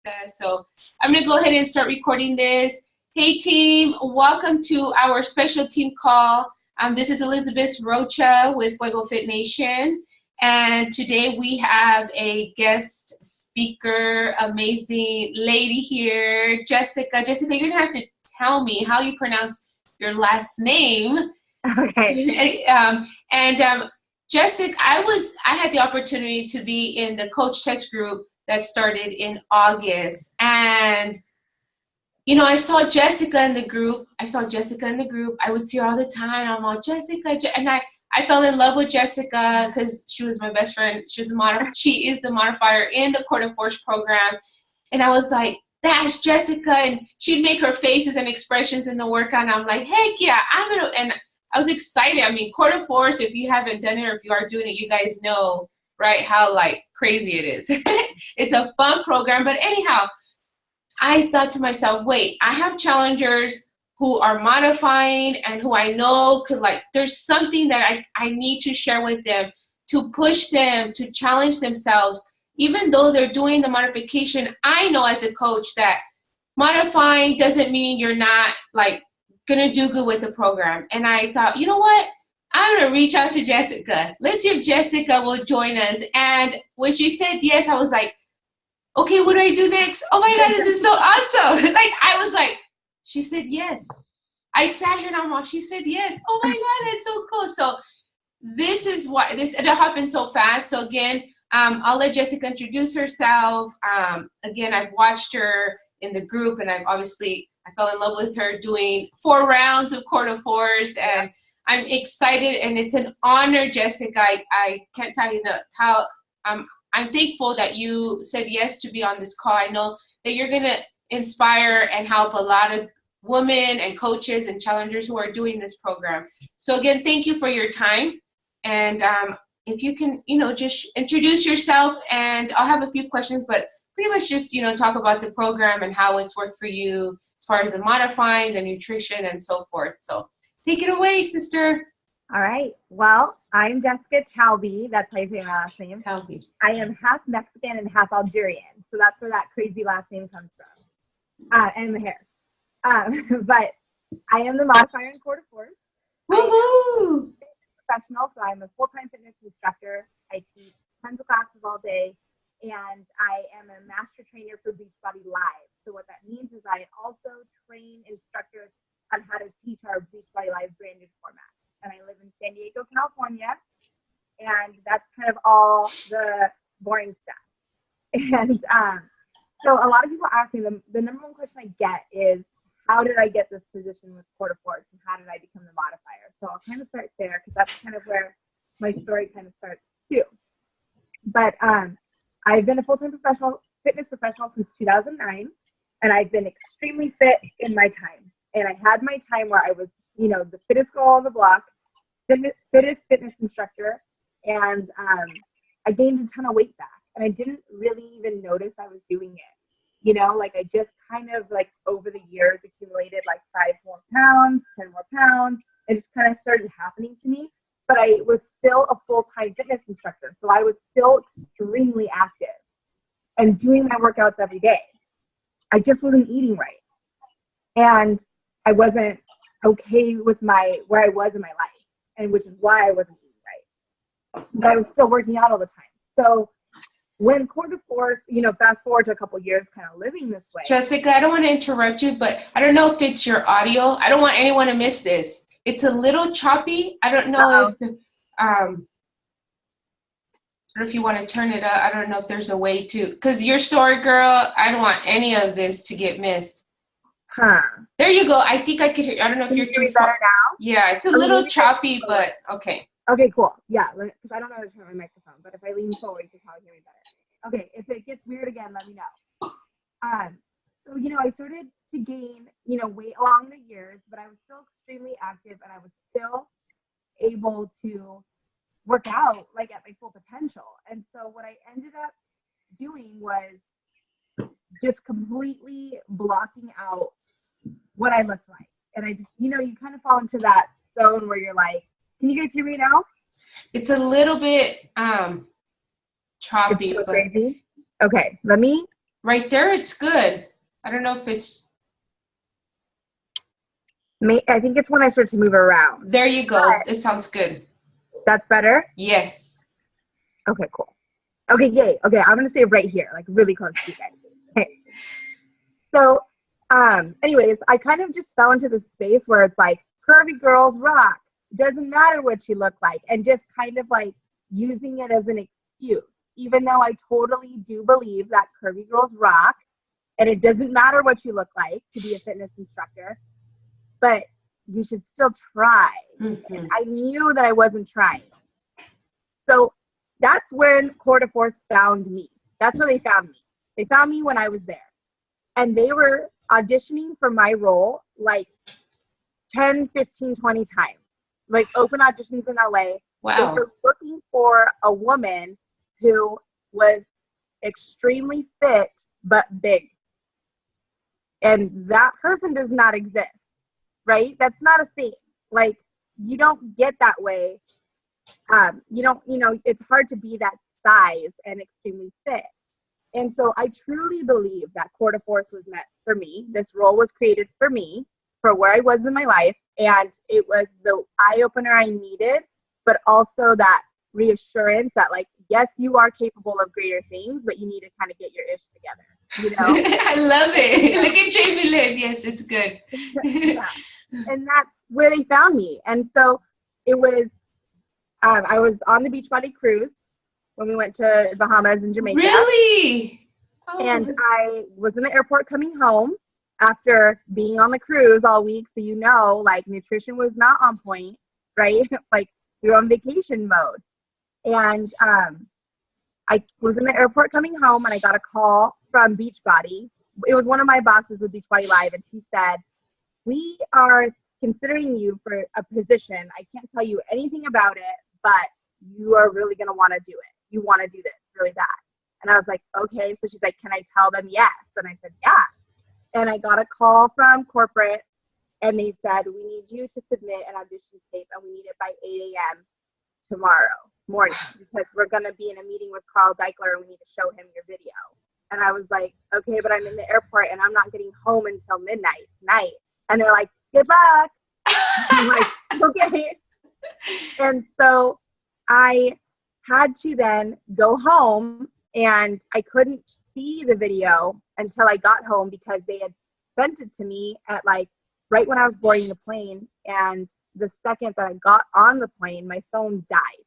Jessica. So I'm going to go ahead and start recording this. Hey team, welcome to our special team call. This is Elizabeth Rocha with Fuego Fit Nation. And today we have a guest speaker, amazing lady here, Jessica. Jessica, you're going to have to tell me how you pronounce your last name. Okay. Jessica, I had the opportunity to be in the coach test group that started in August. And, you know, I saw Jessica in the group. I would see her all the time. I'm all, Jessica. And I fell in love with Jessica because she was my best friend. She is the modifier in the Quarter Force program. And I was like, that's Jessica. And she'd make her faces and expressions in the workout. And I'm like, heck yeah, and I was excited. I mean, Quarter Force, if you haven't done it or if you are doing it, you guys know, right, how like crazy it is. It's a fun program. But anyhow, I thought to myself, wait, I have challengers who are modifying and who I know could, like, there's something that I need to share with them to push them to challenge themselves. Even though they're doing the modification, I know as a coach that modifying doesn't mean you're not like gonna do good with the program. And I thought, you know what? I'm gonna reach out to Jessica. Let's see if Jessica will join us. And when she said yes, I was like, okay, what do I do next? Oh my God, this is so awesome. Like, I was like, she said yes. I sat here and I'm all, she said yes. Oh my God, that's so cool. So this is why it happened so fast. So again, I'll let Jessica introduce herself. Again, I've watched her in the group and I fell in love with her doing 4 rounds of Quarter Force, and I'm excited and it's an honor, Jessica. I can't tell you how I'm thankful that you said yes to be on this call. I know that you're gonna inspire and help a lot of women and coaches and challengers who are doing this program. So again, thank you for your time. And if you can, just introduce yourself, and I'll have a few questions, but pretty much just, talk about the program and how it's worked for you as far as the modifying, the nutrition, and so forth. So take it away, sister. All right. Well, I'm Jessica Talbi. That's how you say my last name. Talbi. I am half Mexican and half Algerian. So that's where that crazy last name comes from. And the hair. But I am the modifier in Quarter Force. Woohoo! Professional, so I'm a full-time fitness instructor. I teach tons of classes all day, and I am a master trainer for Beachbody Live. So what that means is I also train instructors on how to teach our Beachbody Live branded format. And I live in San Diego, California, and that's kind of all the boring stuff. And so a lot of people ask me, the number one question I get is, how did I get this position with Quarter Force, and how did I become the modifier? So I'll kind of start there because that's kind of where my story kind of starts too. But I've been a full-time fitness professional since 2009, and I've been extremely fit in my time. And I had my time where I was, the fittest girl on the block, fittest fitness instructor, and I gained a ton of weight back, and I didn't really even notice I was doing it. I just kind of over the years accumulated 5 more pounds, 10 more pounds. It just kind of started happening to me. But I was still a full-time fitness instructor. So I was still extremely active and doing my workouts every day. I just wasn't eating right. And I wasn't okay with where I was in my life, and which is why I wasn't eating right. But I was still working out all the time. So when Quarter Force, fast forward to a couple years kind of living this way. Jessica, I don't want to interrupt you, but I don't know if it's your audio. I don't want anyone to miss this. It's a little choppy. I don't know if you want to turn it up. I don't know if there's a way to, because your story, girl, I don't want any of this to get missed. Huh. There you go. I think I could hear. I don't know if you're too better now. Yeah, it's a little choppy, but okay. Okay, cool. Yeah, because I don't know how to turn my microphone, but if I lean forward, you can probably hear me better. Okay, if it gets weird again, let me know. So, I started to gain, weight along the years, but I was still extremely active, and I was still able to work out, at my full potential. And so what I ended up doing was just completely blocking out what I looked like. And I just, you kind of fall into that zone where you're like, can you guys hear me now? It's a little bit choppy. It's so crazy. Okay, let me Right there, it's good. I don't know if it's... I think it's when I start to move around. There you go. It sounds good. That's better? Yes. Okay, cool. Okay, yay. Okay, I'm going to stay right here, like really close to you guys. Okay. So, anyways, I kind of just fell into this space where it's like, curvy girls rock. Doesn't matter what you look like. And just kind of like using it as an excuse. Even though I totally do believe that curvy girls rock. And it doesn't matter what you look like to be a fitness instructor. But you should still try. Mm-hmm. And I knew that I wasn't trying. So that's when Core de Force found me. That's where they found me. They found me when I was there. And they were auditioning for my role like 10, 15, 20 times. Like open auditions in LA. Wow. They were looking for a woman who was extremely fit but big. And that person does not exist. Right? That's not a thing. Like, you don't get that way. It's hard to be that size and extremely fit. And so I truly believe that Core de Force was meant for me. This role was created for me, for where I was in my life. And it was the eye-opener I needed, but also that reassurance that, like, yes, you are capable of greater things, but you need to kind of get your ish together. You know? I love it. Look at Jamie Lynn. Yes, it's good. Yeah. And that's where they found me. And so it was, I was on the Beachbody cruise when we went to Bahamas and Jamaica. Really? Oh. And I was in the airport coming home after being on the cruise all week. So, like nutrition was not on point, right? Like we were on vacation mode. And I was in the airport coming home and I got a call from Beachbody. It was one of my bosses with Beachbody Live. And he said, we are considering you for a position. I can't tell you anything about it, but you are really going to want to do it. You want to do this really bad. And I was like, okay. So she's like, can I tell them yes? And I said, yeah. And I got a call from corporate and they said, we need you to submit an audition tape and we need it by 8 a.m. tomorrow morning because we're going to be in a meeting with Carl Deichler and we need to show him your video. And I was like, okay, but I'm in the airport and I'm not getting home until midnight tonight. And they're like, good luck. I'm like, okay. And so I had to then go home and I couldn't see the video until I got home because they had sent it to me at like right when I was boarding the plane. And the second that I got on the plane, my phone died.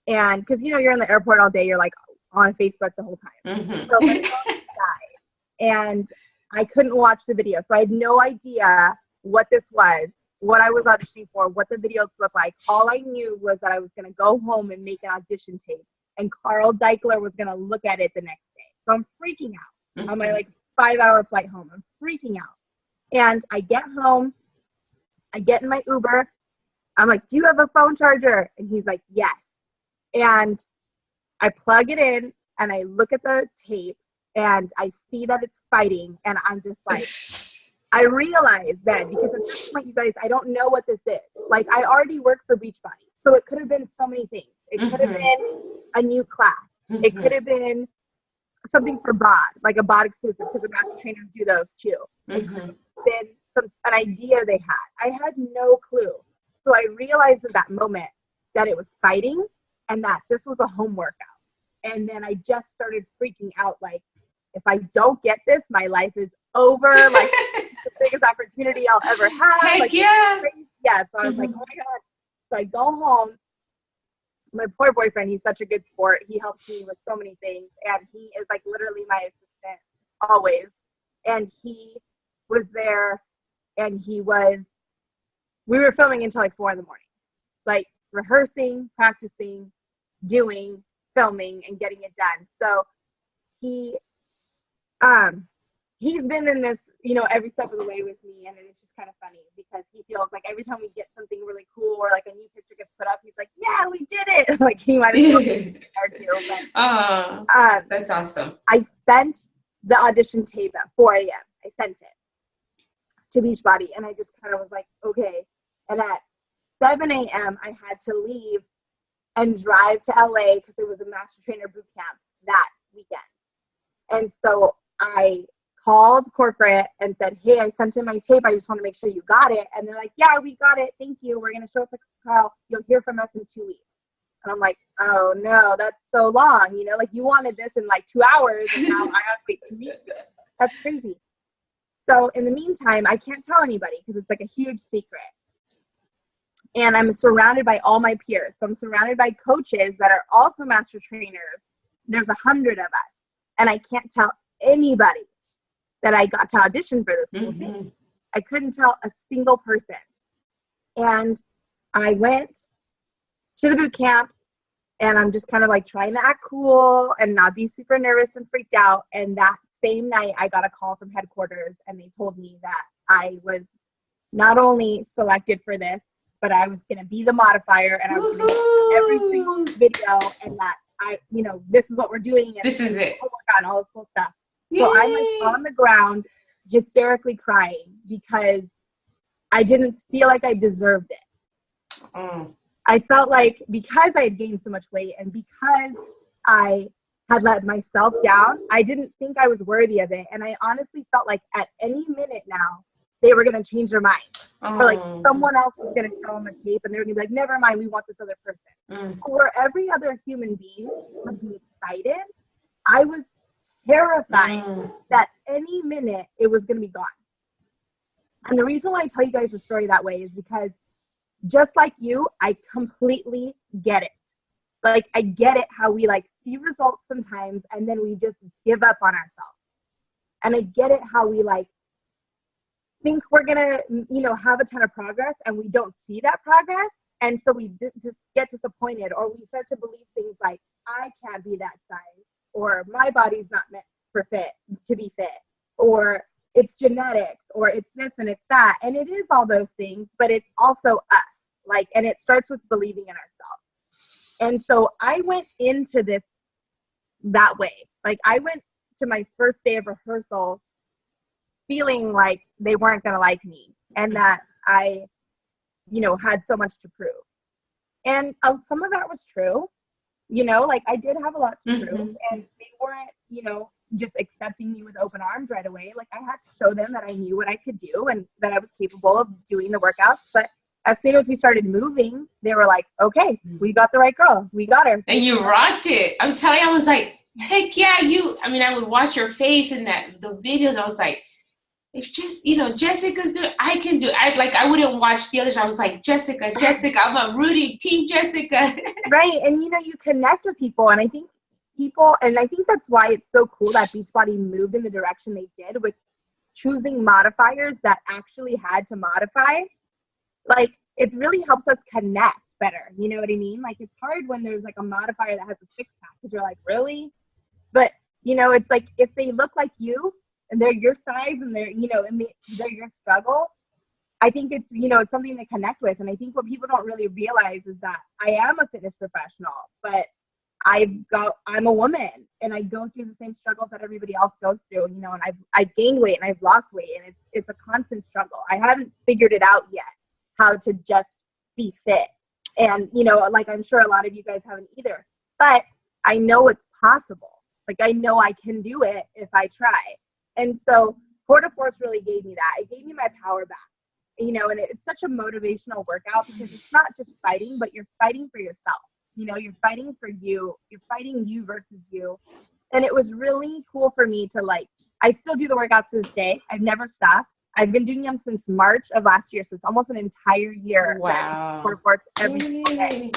And because, you're in the airport all day, you're like on Facebook the whole time. Mm-hmm. So my phone died. And I couldn't watch the video. So I had no idea what this was, what I was auditioning for, what the videos looked like. All I knew was that I was going to go home and make an audition tape. And Carl Deichler was going to look at it the next day. So I'm freaking out on my 5-hour flight home. I'm freaking out. And I get home. I get in my Uber. I'm like, do you have a phone charger? And he's like, yes. And I plug it in and I look at the tape. And I see that it's fighting, and I'm just like, I realize then, because at this point, you guys, I don't know what this is. Like, I already work for Beachbody, so it could have been so many things. It could have been a new class. It could have been something for bod, like a bod exclusive, because the master trainers do those too. It could have been an idea they had. I had no clue. So I realized at that moment that it was fighting and that this was a home workout. And then I just started freaking out, like, if I don't get this, my life is over. Like, the biggest opportunity I'll ever have. Heck like, yeah. Yeah. So I was like, oh my God. So I go home. My poor boyfriend, he's such a good sport. He helps me with so many things. And he is like literally my assistant always. And he was there and we were filming until like 4 a.m, like rehearsing, practicing, doing, filming, and getting it done. So he's been in this, every step of the way with me, and it's just kind of funny because he feels like every time we get something really cool or like a new picture gets put up, he's like, yeah, we did it. Like he might have felt there too. But, that's awesome. I sent the audition tape at 4 a.m. I sent it to Beachbody, and I just kind of was like, okay. And at 7 a.m., I had to leave and drive to LA because it was a master trainer boot camp that weekend. And so I called corporate and said, hey, I sent in my tape. I just want to make sure you got it. And they're like, yeah, we got it. Thank you. We're going to show it to Carl. You'll hear from us in 2 weeks. And I'm like, oh no, that's so long. You know, like you wanted this in like 2 hours and now I have to wait 2 weeks. That's crazy. So in the meantime, I can't tell anybody because it's like a huge secret. And I'm surrounded by all my peers. So I'm surrounded by coaches that are also master trainers. There's 100 of us. And I can't tell anybody that I got to audition for this whole thing. I couldn't tell a single person. And I went to the boot camp and I'm just kind of like trying to act cool and not be super nervous and freaked out. And that same night I got a call from headquarters and they told me that I was not only selected for this, but I was going to be the modifier and I was going to be every single video and that this is what we're doing. And this is it. And all this cool stuff. Yay. So I'm like on the ground hysterically crying because I didn't feel like I deserved it. I felt like because I had gained so much weight and because I had let myself down, I didn't think I was worthy of it. And I honestly felt like at any minute now, they were going to change their mind. Or like someone else was going to show them a tape and they were going to be like, never mind, we want this other person. Or every other human being would be excited. I was terrified that any minute it was going to be gone. And the reason why I tell you guys the story that way is because just like you, I completely get it. Like I get it how we like see results sometimes and then we just give up on ourselves. And I get it how we like think we're gonna, have a ton of progress and we don't see that progress. And so we just get disappointed or we start to believe things like, I can't be that size, or my body's not meant to be fit, or it's genetics, or it's this and it's that. And it is all those things, but it's also us. And it starts with believing in ourselves. And so I went into this that way. Like I went to my first day of rehearsals feeling like they weren't going to like me and that I, had so much to prove. And some of that was true, I did have a lot to prove and they weren't, just accepting me with open arms right away. Like I had to show them that I knew what I could do and that I was capable of doing the workouts. But as soon as we started moving, they were like, okay, we got the right girl. We got her. And you rocked it. I'm telling you, I was like, heck yeah, I would watch your face in the videos. I was like, if just, Jessica's doing it, I can do it. I wouldn't watch the others. I was like, Jessica, I'm a Rudy, Team Jessica. Right. And, you connect with people. And I think that's why it's so cool that Beachbody moved in the direction they did with choosing modifiers that actually had to modify. Like, it really helps us connect better. You know what I mean? Like, it's hard when there's like a modifier that has a six-pack because you're like, really? But, it's like if they look like you, and they're your size and they're, they're your struggle, I think it's, it's something to connect with. And I think what people don't really realize is that I am a fitness professional, but I'm a woman and I go through the same struggles that everybody else goes through, and I've gained weight and I've lost weight and it's a constant struggle. I haven't figured it out yet, how to just be fit. And, I'm sure a lot of you guys haven't either, but I know it's possible. Like, I know I can do it if I try. And so Quarter Force really gave me that. It gave me my power back, and it's such a motivational workout because it's not just fighting, but you're fighting for yourself. You're fighting for you. You're fighting you versus you. And it was really cool for me to I still do the workouts to this day. I've never stopped. I've been doing them since March of last year. So it's almost an entire year. Wow. Quarter Force every single day.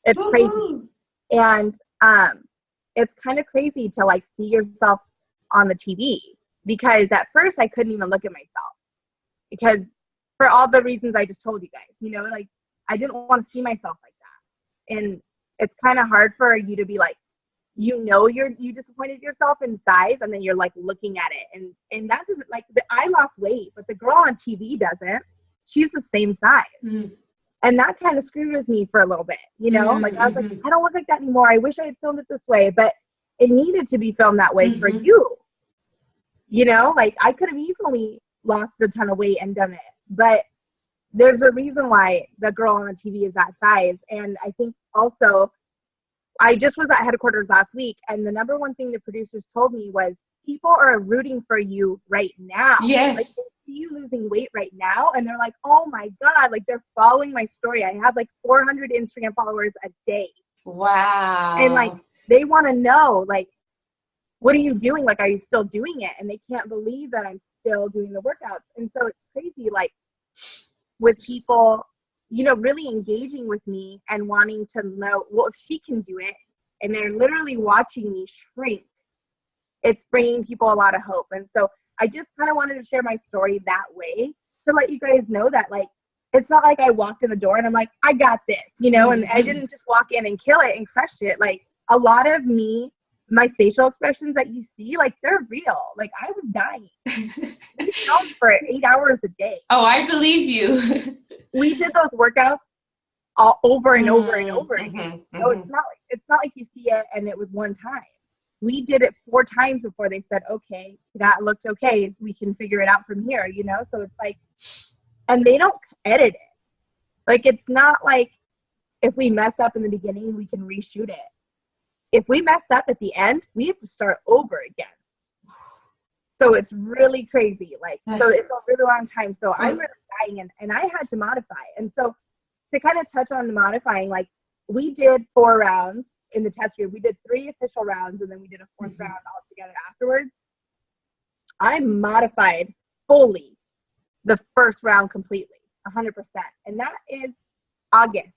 It's crazy. And it's kind of crazy to see yourself on the TV. Because at first I couldn't even look at myself because for all the reasons I just told you guys, I didn't want to see myself like that. And it's kind of hard for you to be like, you disappointed yourself in size and then you're looking at it. And that doesn't I lost weight, but the girl on TV doesn't. She's the same size. Mm-hmm. And that kind of screwed with me for a little bit, I was like, I don't look like that anymore. I wish I had filmed it this way, but it needed to be filmed that way for you. I could have easily lost a ton of weight and done it, but there's a reason why the girl on the TV is that size. And I think also, I just was at headquarters last week, and the number one thing the producers told me was, people are rooting for you right now. Yes. Like, they see you losing weight right now, and they're like, oh my God, like, they're following my story. I have like 400 Instagram followers a day. Wow. And like, they want to know, like, what are you doing? Like, are you still doing it? And they can't believe that I'm still doing the workouts. And so it's crazy, like, with people, you know, really engaging with me and wanting to know, well, if she can do it, and they're literally watching me shrink, it's bringing people a lot of hope. And so I just kind of wanted to share my story that way, to let you guys know that, like, it's not like I walked in the door and I'm like, I got this, you know, and I didn't just walk in and kill it and crush it. Like, a lot of me, my facial expressions that you see, like, they're real. Like, I was dying. We filmed for 8 hours a day. Oh, I believe you. We did those workouts all over and over and over again. So it's not like you see it and it was one time. We did it 4 times before they said, okay, that looked okay. We can figure it out from here, you know? So it's like, and they don't edit it. Like, it's not like if we mess up in the beginning, we can reshoot it. If we mess up at the end, we have to start over again. So it's really crazy. Like, so it's a really long time. So I'm really dying, and I had to modify. And so to kind of touch on the modifying, like, we did 4 rounds in the test group. We did 3 official rounds, and then we did a 4th round all together afterwards. I modified fully the first round completely, 100%. And that is August.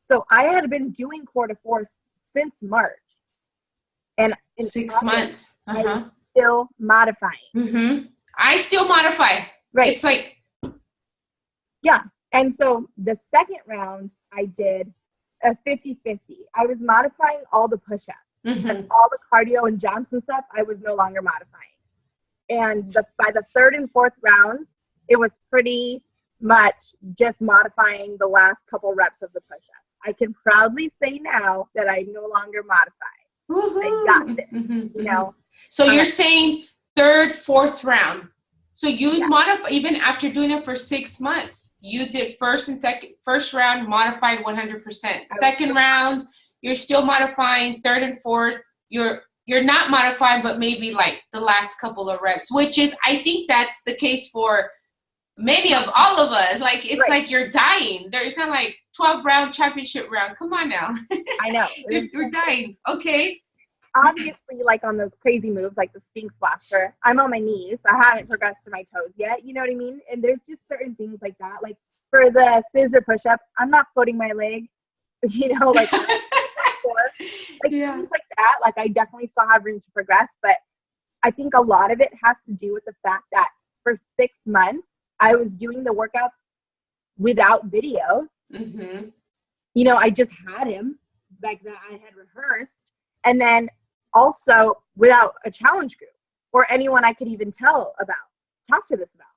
So I had been doing core to force since March. And in 6 August, months. I was still modifying. I still modify. Right. It's like, yeah. And so the second round, I did a 50-50. I was modifying all the push-ups. And all the cardio and Johnson stuff, I was no longer modifying. And by the 3rd and 4th round, it was pretty much just modifying the last couple reps of the push-ups. I can proudly say now that I no longer modify. I got this, you know. So you're saying 3rd, 4th round. So you modify, even after doing it for 6 months, you did first round modified 100%. Second round, you're still modifying. 3rd and 4th, you're not modifying, but maybe like the last couple of reps, which is, I think that's the case for many of all of us. Like, it's like you're dying. There's not like 12 round championship round. Come on now. I know. You're dying. Okay. Obviously, like, on those crazy moves, like the Sphinx blaster, I'm on my knees. I haven't progressed to my toes yet. You know what I mean? And there's just certain things like that. Like, for the scissor push-up, I'm not floating my leg, you know, like, things like that. Like, I definitely still have room to progress. But I think a lot of it has to do with the fact that for 6 months, I was doing the workouts without videos. You know, I just had him, like, that I had rehearsed. And then also without a challenge group or anyone I could even talk to this about.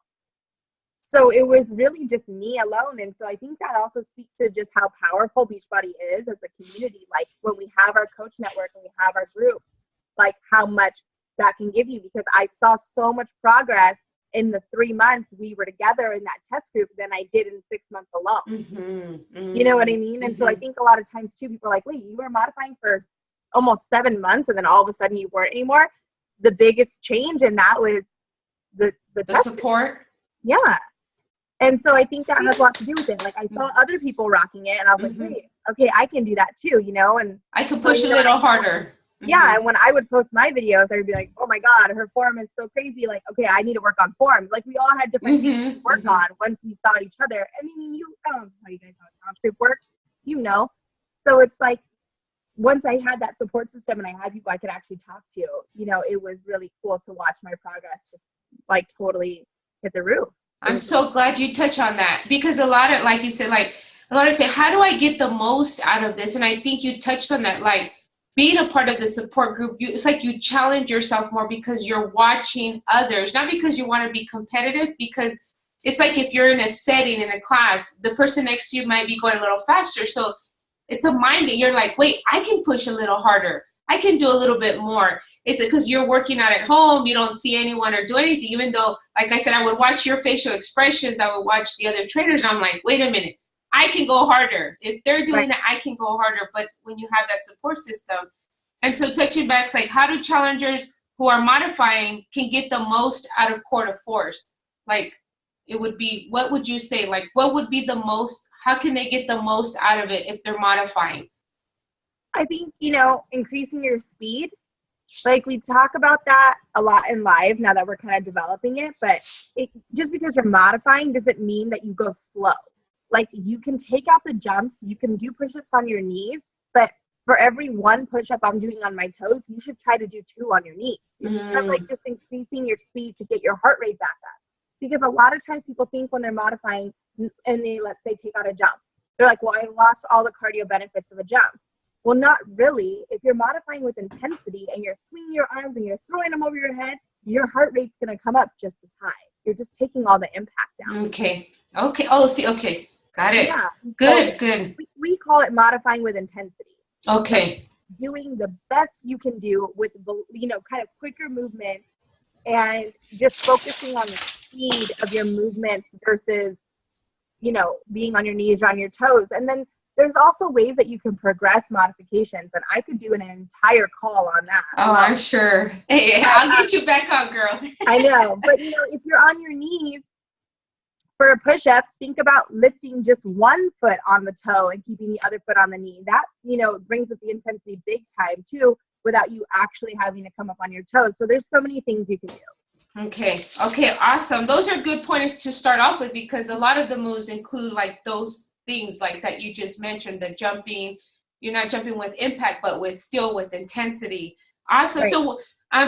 So it was really just me alone. And so I think that also speaks to just how powerful Beachbody is as a community. Like, when we have our coach network and we have our groups, like, how much that can give you, because I saw so much progress in the 3 months we were together in that test group than I did in 6 months alone. You know what I mean? And so I think a lot of times too, people are like, wait, you were modifying for almost 7 months and then all of a sudden you weren't anymore. The biggest change in that was the support. Yeah. And so I think that has a lot to do with it. Like, I saw other people rocking it and I was like, hey, okay, I can do that too, you know? And I can push a little harder. Yeah. And when I would post my videos, I would be like, oh my God, her form is so crazy. Like, okay, I need to work on form. Like, we all had different things to work on once we saw each other. I mean, I don't know how you guys know how transcript works, you know? So it's like, once I had that support system and I had people I could actually talk to, you know, it was really cool to watch my progress just, like, totally hit the roof. I'm so glad you touch on that, because a lot of, like you said, like, a lot of say, how do I get the most out of this? And I think you touched on that, like, being a part of the support group, it's like you challenge yourself more because you're watching others, not because you want to be competitive, because it's like if you're in a setting, in a class, the person next to you might be going a little faster. So it's a mind that you're like, wait, I can push a little harder. I can do a little bit more. It's because you're working out at home. You don't see anyone or do anything, even though, like I said, I would watch your facial expressions. I would watch the other trainers. I'm like, wait a minute, I can go harder. If they're doing that, I can go harder. But when you have that support system, and so touching back, it's like, how do challengers who are modifying can get the most out of quarter force? Like, it would be, what would you say? Like, what would be the most, how can they get the most out of it if they're modifying? I think, increasing your speed. Like, we talk about that a lot in live now that we're kind of developing it, but just because you're modifying doesn't mean that you go slow. Like, you can take out the jumps, you can do push-ups on your knees, but for every one push-up I'm doing on my toes, you should try to do 2 on your knees. It's kind of like just increasing your speed to get your heart rate back up. Because a lot of times people think when they're modifying and they, let's say, take out a jump, they're like, well, I lost all the cardio benefits of a jump. Well, not really. If you're modifying with intensity and you're swinging your arms and you're throwing them over your head, your heart rate's going to come up just as high. You're just taking all the impact down. Okay. Oh, see, okay. Got it. Yeah. Good, so good. We call it modifying with intensity. Okay. So doing the best you can do with, kind of quicker movement and just focusing on the speed of your movements versus, being on your knees or on your toes. And then there's also ways that you can progress modifications, and I could do an entire call on that. Oh, I'm sure. Hey, I'll get you back on, girl. I know, but if you're on your knees for a push-up, think about lifting just one foot on the toe and keeping the other foot on the knee. That, brings up the intensity big time too, without you actually having to come up on your toes. So there's so many things you can do. Okay, awesome. Those are good pointers to start off with, because a lot of the moves include like those things like that you just mentioned, the jumping. You're not jumping with impact, but with intensity. Awesome. Right. So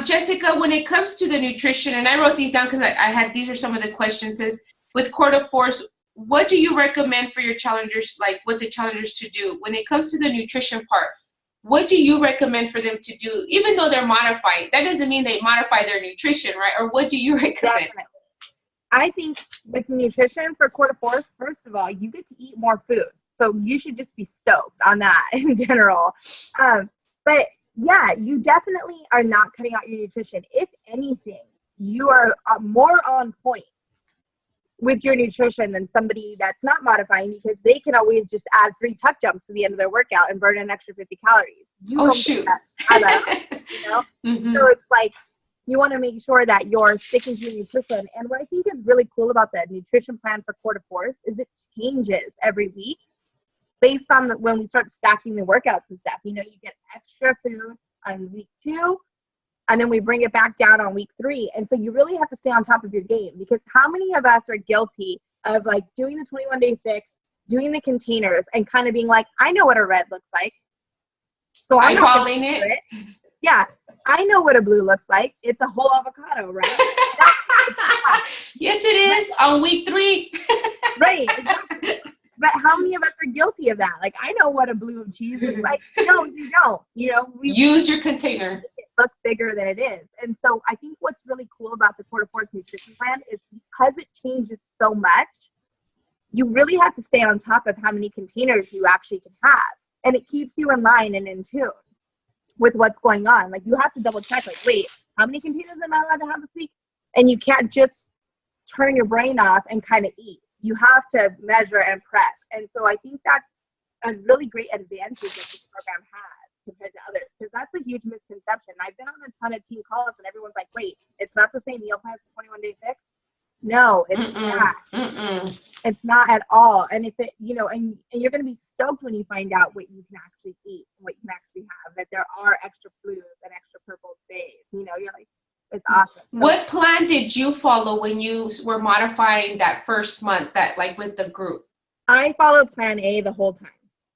Jessica, when it comes to the nutrition, and I wrote these down because I had, these are some of the questions, is with quarter force, what do you recommend for your challengers, like what the challengers to do when it comes to the nutrition part? What do you recommend for them to do, even though they're modifying? That doesn't mean they modify their nutrition, right? Or what do you recommend? Definitely. I think with nutrition for quarter force, first of all, you get to eat more food. So you should just be stoked on that in general. But yeah, you definitely are not cutting out your nutrition. If anything, you are more on point with your nutrition than somebody that's not modifying, because they can always just add 3 tuck jumps to the end of their workout and burn an extra 50 calories. You don't shoot. Get that, Mm-hmm. So it's like, you want to make sure that you're sticking to your nutrition. And what I think is really cool about the nutrition plan for quarter force is it changes every week based on when we start stacking the workouts and stuff. You get extra food on week 2, and then we bring it back down on week 3. And so you really have to stay on top of your game, because how many of us are guilty of like doing the 21-day fix, doing the containers, and kind of being like, I know what a red looks like, so I'm calling it. Yeah, I know what a blue looks like. It's a whole avocado, right? Yes, it is on week 3. Right. Exactly. But how many of us are guilty of that? Like, I know what a blue cheese looks like. No, you don't. We use your container. It looks bigger than it is. And so I think what's really cool about the quarter force nutrition plan is because it changes so much, you really have to stay on top of how many containers you actually can have. And it keeps you in line and in tune with what's going on. Like, you have to double check, like, wait, how many containers am I allowed to have this week? And you can't just turn your brain off and kind of eat. You have to measure and prep. And so I think that's a really great advantage that this program has compared to others, because that's a huge misconception. I've been on a ton of team calls and everyone's like, wait, it's not the same meal plan as a 21-day fix? No, it's not. It's not at all. And if it, and you're going to be stoked when you find out what you can actually eat, what you can actually have, that there are extra blues and extra purple days. You're like, it's awesome. So, what plan did you follow when you were modifying that first month, that like with the group? I followed plan A the whole time.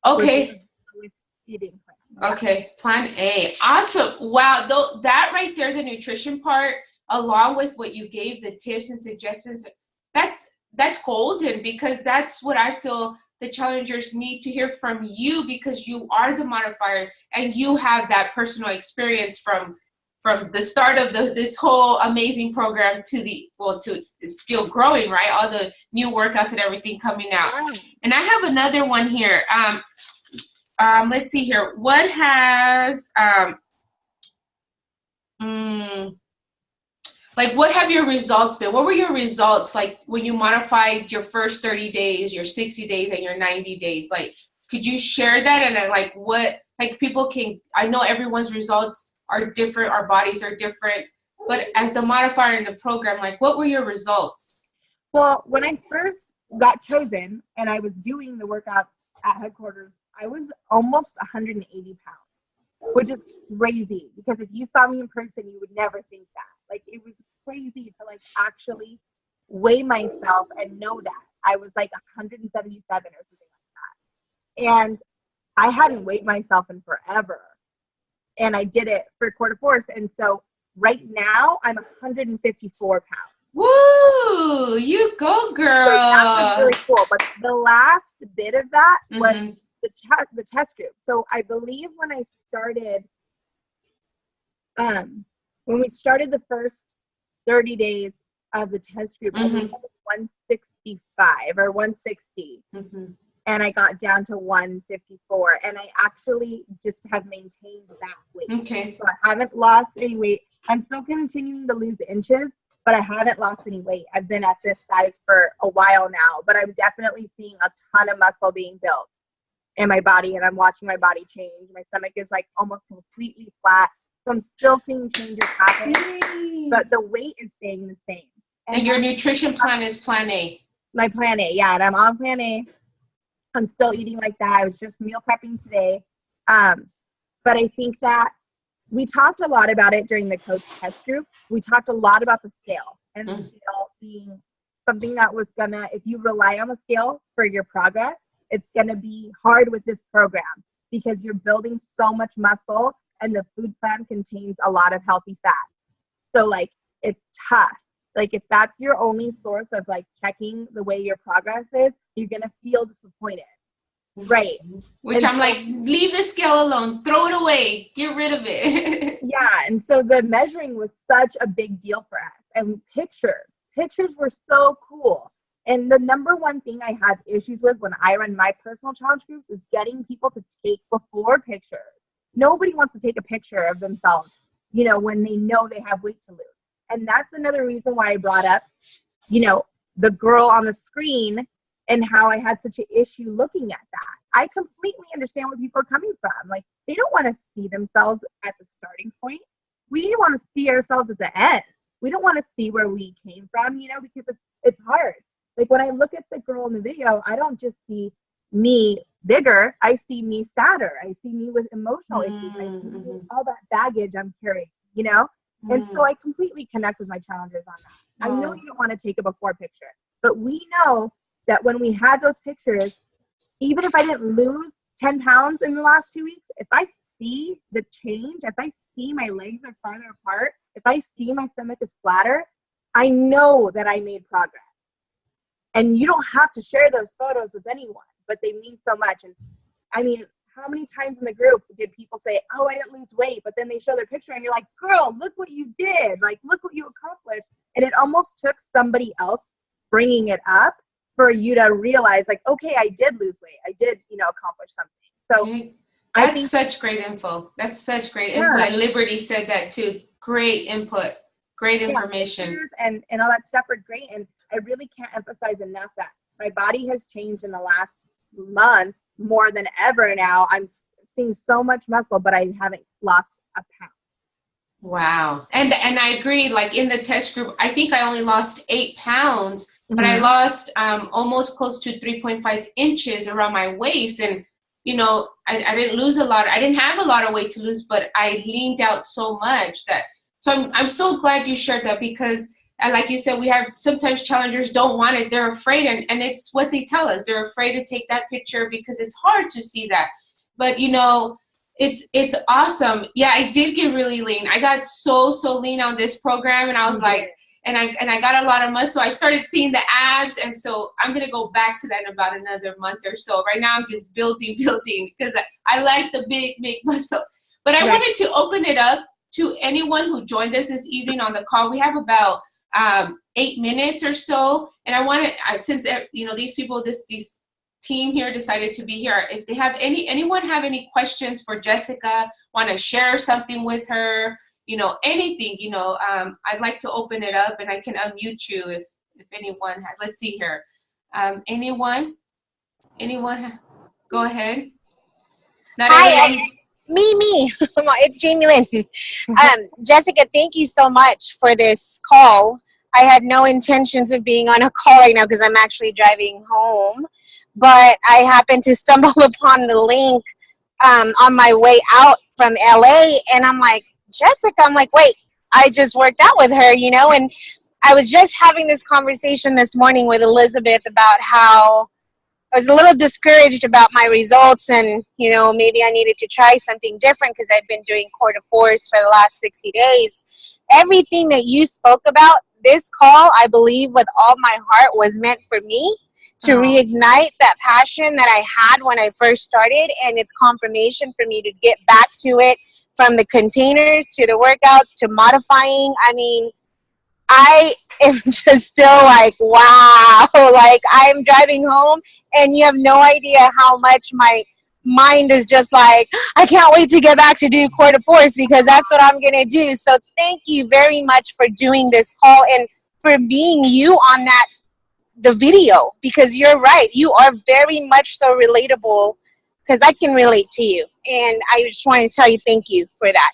Okay. With eating plan. Yeah. Okay, plan A. Awesome. Wow, that right there, the nutrition part, along with what you gave, the tips and suggestions, that's golden, because that's what I feel the challengers need to hear from you, because you are the modifier and you have that personal experience from the start of this whole amazing program to it's still growing, right? All the new workouts and everything coming out. And I have another one here. Let's see here. What has like, what have your results been? What were your results like when you modified your first 30 days, your 60 days, and your 90 days? Like, could you share that? And then, like, what, like, people can, I know everyone's results are different, our bodies are different. But as the modifier in the program, like, what were your results? Well, when I first got chosen and I was doing the workout at headquarters, I was almost 180 pounds, which is crazy because if you saw me in person, you would never think that. Like, it was crazy to like actually weigh myself and know that I was like 177 or something like that. And I hadn't weighed myself in forever. And I did it for quarter force. And so right now I'm 154 pounds. Woo! You go, girl. So that was really cool. But the last bit of that was the test group. So I believe when I started, when we started the first 30 days of the test group, I think it was 165 or 160. And I got down to 154. And I actually just have maintained that weight. Okay. So I haven't lost any weight. I'm still continuing to lose inches, but I haven't lost any weight. I've been at this size for a while now, but I'm definitely seeing a ton of muscle being built in my body, and I'm watching my body change. My stomach is like almost completely flat. So I'm still seeing changes happen, but the weight is staying the same. And your nutrition plan is Plan A. My Plan A, yeah, and I'm on Plan A. I'm still eating like that. I was just meal prepping today. But I think that we talked a lot about it during the coach test group. We talked a lot about the scale and the scale being something that was gonna, if you rely on the scale for your progress, it's gonna be hard with this program because you're building so much muscle and the food plan contains a lot of healthy fats. So like, it's tough. Like if that's your only source of like checking the way your progress is, you're gonna feel disappointed. Right. Which I'm like, leave the scale alone, throw it away, get rid of it. Yeah. And so the measuring was such a big deal for us. And pictures were so cool. And the number one thing I have issues with when I run my personal challenge groups is getting people to take before pictures. Nobody wants to take a picture of themselves, you know, when they know they have weight to lose. And that's another reason why I brought up, you know, the girl on the screen and how I had such an issue looking at that. I completely understand where people are coming from. Like, they don't want to see themselves at the starting point. We want to see ourselves at the end. We don't want to see where we came from, you know, because it's hard. Like, when I look at the girl in the video, I don't just see me bigger. I see me sadder. I see me with emotional issues. I see me with all that baggage I'm carrying, you know? And so I completely connect with my challengers on that. I know you don't want to take a before picture, but we know that when we had those pictures, even if I didn't lose 10 pounds in the last 2 weeks, if I see the change, if I see my legs are farther apart, if I see my stomach is flatter, I know that I made progress. And you don't have to share those photos with anyone, but they mean so much. And I mean, how many times in the group did people say, oh, I didn't lose weight, but then they show their picture and you're like, girl, look what you did. Like, look what you accomplished. And it almost took somebody else bringing it up for you to realize, like, okay, I did lose weight. I did, you know, accomplish something. So that's such great info. That's such great input. And Liberty said that too. Great input. Great information. And all that stuff are great. And I really can't emphasize enough that my body has changed in the last month more than ever now. I'm seeing so much muscle, but I haven't lost a pound. Wow. And I agree, like in the test group, I think I only lost 8 pounds, but I lost almost close to 3.5 inches around my waist. And, you know, I didn't lose a lot. I didn't have a lot of weight to lose, but I leaned out so much that, so I'm so glad you shared that because, like you said, we have sometimes challengers don't want it. They're afraid. And it's what they tell us. They're afraid to take that picture because it's hard to see that. But, you know, it's awesome. Yeah, I did get really lean. I got so lean on this program, and I was like, and I got a lot of muscle. I started seeing the abs, and so I'm gonna go back to that in about another month or so. Right now, I'm just building because I like the big muscle. But I wanted to open it up to anyone who joined us this evening on the call. We have about 8 minutes or so, and I wanted, since you know these people, this team here decided to be here. If they have anyone have any questions for Jessica, want to share something with her, you know, anything, you know, I'd like to open it up and I can unmute you if anyone has. Let's see here. Anyone? Go ahead. Not Hi, everyone. Me. It's Jamie Lynn. Jessica, thank you so much for this call. I had no intentions of being on a call right now because I'm actually driving home, but I happened to stumble upon the link on my way out from LA, and I'm like, Jessica, I'm like, wait, I just worked out with her, and I was just having this conversation this morning with Elizabeth about how I was a little discouraged about my results, and maybe I needed to try something different because I'd been doing quarter fours for the last 60 days. Everything that you spoke about, this call, I believe with all my heart, was meant for me to reignite that passion that I had when I first started, and it's confirmation for me to get back to it, from the containers to the workouts to modifying. I mean, I am just still like, wow, like I'm driving home and you have no idea how much my mind is just like, I can't wait to get back to do quarter fours because that's what I'm going to do. So thank you very much for doing this call and for being you on the video, because you're right. You are very much so relatable, because I can relate to you. And I just want to tell you thank you for that.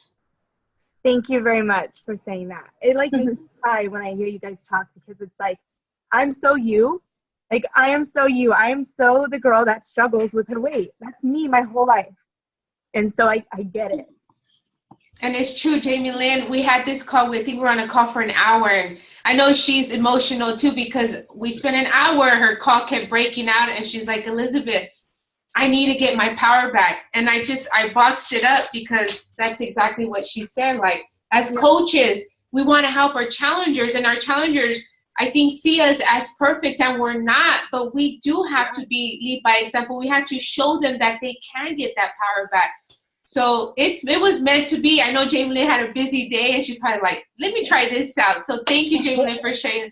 Thank you very much for saying that. It makes me cry when I hear you guys talk, because it's like, I'm so you. Like, I am so you. I am so the girl that struggles with her weight. That's me my whole life. And so I get it. And it's true, Jamie Lynn, we had this call, I think we were on a call for an hour. I know she's emotional too, because we spent an hour, her call kept breaking out, and she's like, Elizabeth, I need to get my power back. And I boxed it up, because that's exactly what she said. Like, as coaches, we want to help our challengers, and our challengers, I think, see us as perfect, and we're not, but we do have to lead by example. We have to show them that they can get that power back. So it was meant to be. I know Jamie Lynn had a busy day, and she's probably like, let me try this out. So thank you, Jamie Lynn, for sharing.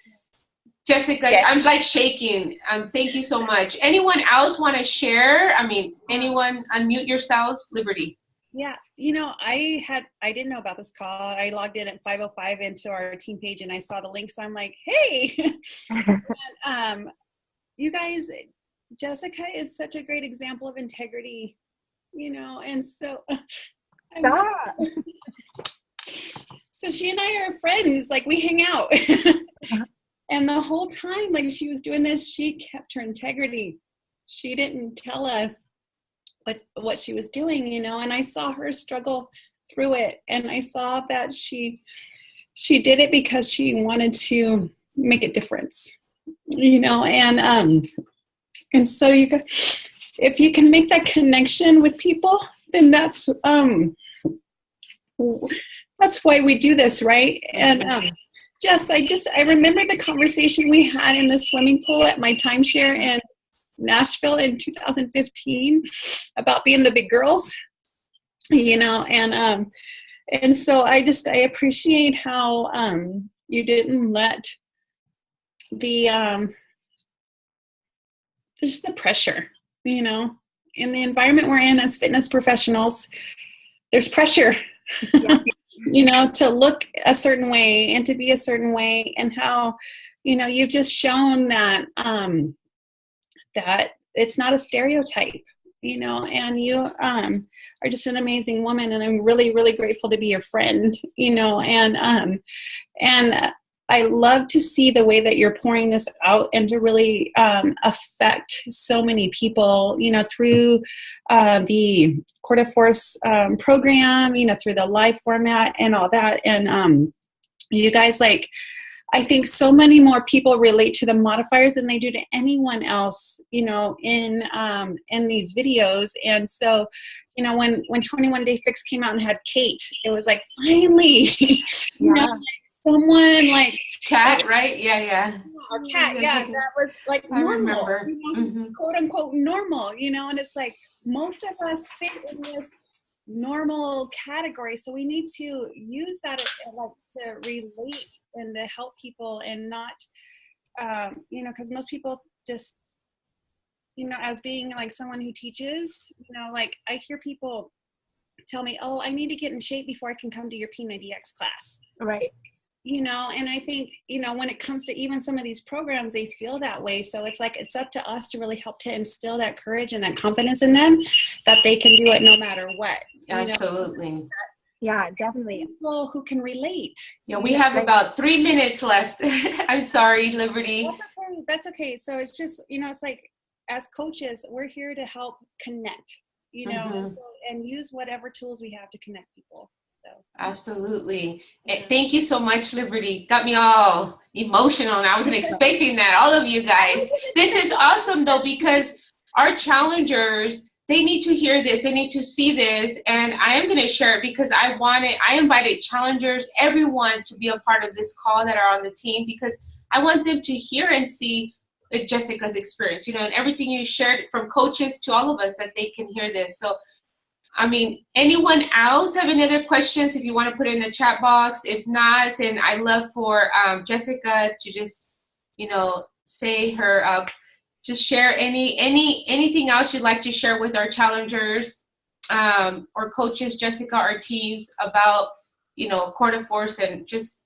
Jessica, yes. I'm like shaking. Thank you so much. Anyone else want to share? I mean, anyone, unmute yourselves. Liberty. Yeah, I didn't know about this call. I logged in at 5:05 into our team page, and I saw the link. So I'm like, hey, and, you guys, Jessica is such a great example of integrity, and so. So she and I are friends. Like, we hang out. And the whole time, like, she was doing this, she kept her integrity. She didn't tell us what she was doing, and I saw her struggle through it. And I saw that she did it because she wanted to make a difference, and so if you can make that connection with people, then that's why we do this, right? And Jess, I remember the conversation we had in the swimming pool at my timeshare in Nashville in 2015 about being the big girls, and so I appreciate how you didn't let just the pressure, in the environment we're in as fitness professionals, there's pressure. Yeah. To look a certain way and to be a certain way, and how, you've just shown that, that it's not a stereotype, and you are just an amazing woman, and I'm really, really grateful to be your friend, and I love to see the way that you're pouring this out and to really affect so many people, through the Quarter Force program, through the live format and all that. And you guys, like, I think so many more people relate to the modifiers than they do to anyone else, in these videos. And so, when 21 Day Fix came out and had Kate, it was like, finally, someone like Cat, right? Yeah. Or Cat, yeah. That was like normal, quote unquote normal, and it's like most of us fit in this normal category, so we need to use that to relate and to help people, and not, because most people just, as being like someone who teaches, like I hear people tell me, oh, I need to get in shape before I can come to your P90X class. Right. And I think, when it comes to even some of these programs, they feel that way. So it's like, it's up to us to really help to instill that courage and that confidence in them that they can do it no matter what. Absolutely. Yeah, definitely. People who can relate. Yeah, we have about 3 minutes left. I'm sorry, Liberty. That's okay. So it's just, it's like, as coaches, we're here to help connect, and use whatever tools we have to connect people. So. Absolutely. Thank you so much, Liberty. Got me all emotional, and I wasn't expecting that. All of you guys. This is awesome, though, because our challengers, they need to hear this. They need to see this. And I am going to share it because I invited challengers, everyone, to be a part of this call that are on the team, because I want them to hear and see Jessica's experience, and everything you shared from coaches to all of us, that they can hear this. So, anyone else have any other questions? If you want to put it in the chat box. If not, then I'd love for Jessica to just, say her, just share anything else you'd like to share with our challengers or coaches, Jessica, or teams about, Core de Force and just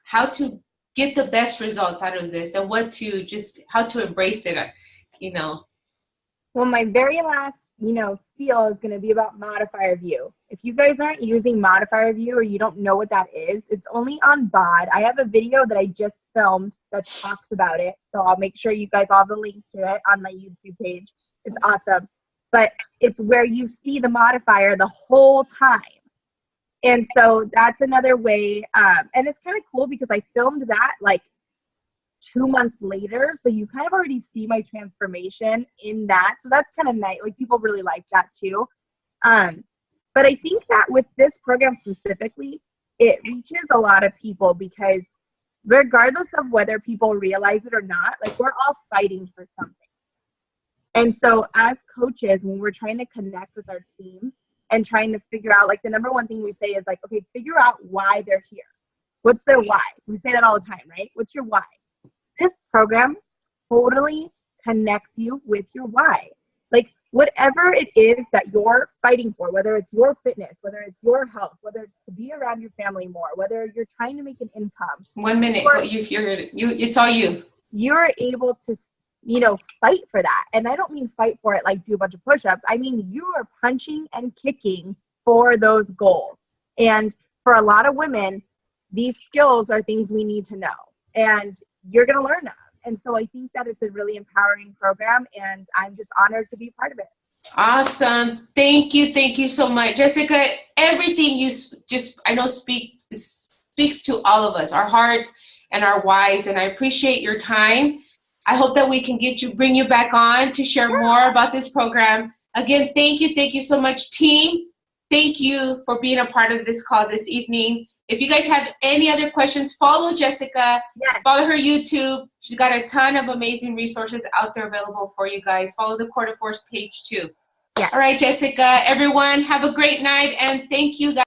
how to get the best results out of this and how to embrace it, Well, my very last, spiel is going to be about modifier view. If you guys aren't using modifier view or you don't know what that is, it's only on BOD. I have a video that I just filmed that talks about it. So I'll make sure you guys all have a link to it on my YouTube page. It's awesome. But it's where you see the modifier the whole time. And so that's another way. And it's kind of cool because I filmed that like 2 months later. So you kind of already see my transformation in that. So that's kind of nice. Like, people really like that too. But I think that with this program specifically, it reaches a lot of people because regardless of whether people realize it or not, like, we're all fighting for something. And so as coaches, when we're trying to connect with our team and trying to figure out, like, the number one thing we say is like, okay, figure out why they're here. What's their why? We say that all the time, right? What's your why? This program totally connects you with your why. Like, whatever it is that you're fighting for, whether it's your fitness, whether it's your health, whether it's to be around your family more, whether you're trying to make an income. 1 minute, it's all you. You're able to, fight for that. And I don't mean fight for it like do a bunch of push-ups. I mean, you are punching and kicking for those goals. And for a lot of women, these skills are things we need to know. And you're going to learn them. And so I think that it's a really empowering program, and I'm just honored to be part of it. Awesome. Thank you. Thank you so much, Jessica. Everything you I know speaks to all of us, our hearts and our whys. And I appreciate your time. I hope that we can bring you back on to share more about this program. Again, thank you. Thank you so much, team. Thank you for being a part of this call this evening. If you guys have any other questions, follow Jessica. Yes. Follow her YouTube. She's got a ton of amazing resources out there available for you guys. Follow the Core de Force page too. Yes. All right, Jessica. Everyone, have a great night, and thank you guys.